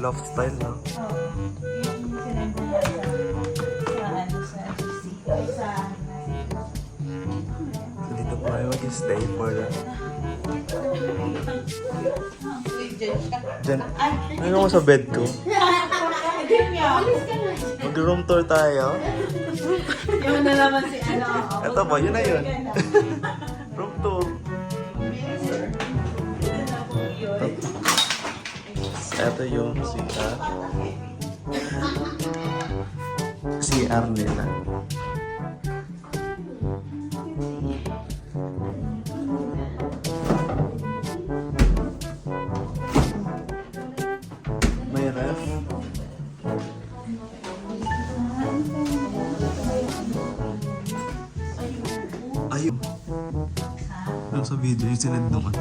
loft style, no? Oo. Yung sinenda na sa GC. Ay, sa So, dito po kayo mag-stay for the... Diyan. Ano mo sa bed ko? Mag-room tour tayo. Yung na naman si ano. Ito ba? Yun na yun. Room tour. Ito yung CR. CR nila. May ref. Ayun. Yung sa video, yung sinendungan.